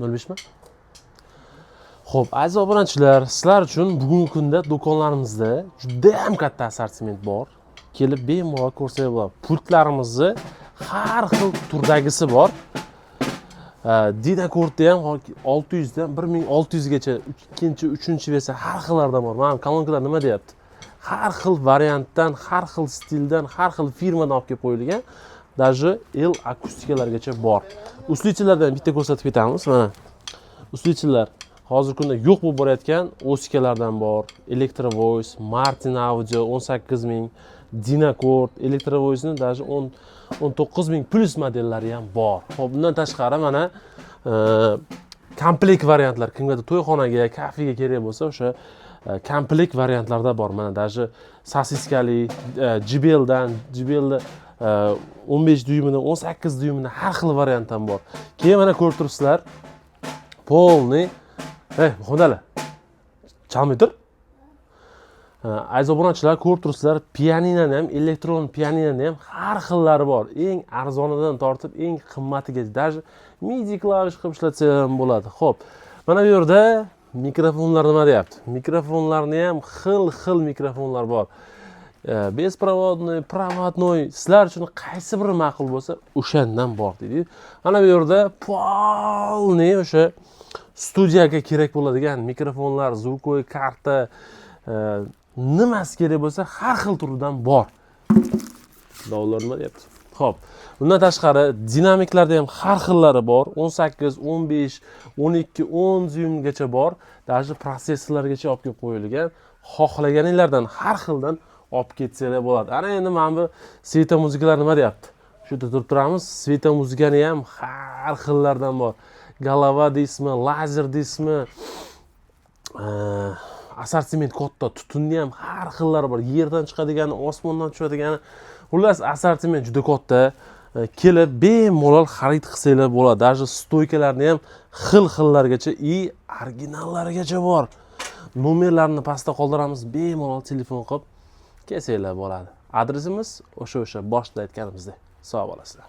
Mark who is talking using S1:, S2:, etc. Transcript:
S1: 05 mi? Xo'p, aziz obunachilar, sizlar uchun bugungi kunda do'konlarimizda juda ham katta assortiment bor. Kelib bemalol ko'rsangiz bo'ladi. Pultlarimizni har xil turdagisi bor. Dinakortda ham 600 dan 1600 gacha, ikkinchi, uchinchi versiya har xillarda bor. Mana kolonkalar nima deyapti? Har xil variantdan, har xil stildan, har xil firmadan olib kelib qo'yilgan. Даже L akustikalargacha bor. Uslichilardan bitta ko'rsatib ketamiz. Mana uslichilar hozirgi kunda yo'q bo'lib borayotgan Osikalardan bor. Electrovoice, Martin Audio 18000, Dinakort, Electrovoice'ning даже 19000 plus modellari ham bor. Xo'p, bundan tashqari mana komplekt variantlar, kimgadir to'yxonaga, kafega kerak bo'lsa, o'sha komplekt variantlarda bor. Mana даже sosiskali JBL'da 15 dyumidan 18 dyumidan har xil variantdan bor. Keyin mana ko'rib turibsizlar, polni Muhammad chalmay tur. Aziz obunachilar, ko'rib turibsizlar, pianinani ham, elektron pianinani ham har xillari bor. Eng arzonidan tortib eng qimmatigacha, даже MIDI klavish qilib ishlatsa ham bo'ladi. Xo'p, mana bu yerda mikrofonlar nima deyapti? Mikrofonlarni ham xil mikrofonlar bor. Besprovodnoy, provodnoy, sizlar uchun qaysi biri ma'qul bo'lsa, o'shandan bor deydi. Mana bu yerda polni o'sha studiyaga kerak bo'ladigan mikrofonlar, zvukovoy karta, nimasi kerak bo'lsa, har xil turidan bor. Davlar nima deyapti? Xo'p, bundan tashqari dinamiklarda ham har xillari bor. 18, 15, 12, 10 dyumgacha bor. Даже protsessorlargacha olib kelib qo'yilgan. Xohlaganinglardan har xildan olib ketsanglar bo'ladi. Ana endi mana bu sveta muzikalar nima deyapti? Shu yerda turib turamiz. Sveta muzikani ham har xillardan bor. Golova deysizmi, lazer deysizmi, assortiment katta, tutunni ham har xillari bor. Yerdan chiqadigani, osmondan tushadigani, xullas assortiment juda katta. Kelib bemalol xarid qilsanglar bo'ladi. Даже stoykalarni ham xillargacha originallarigacha bor. Nomerlarni pastda qoldiramiz, bemalol telefon qilib kelsanglar bo'ladi. Adresimiz o'sha boshida aytganimizdek. Sog' bo'lasizlar.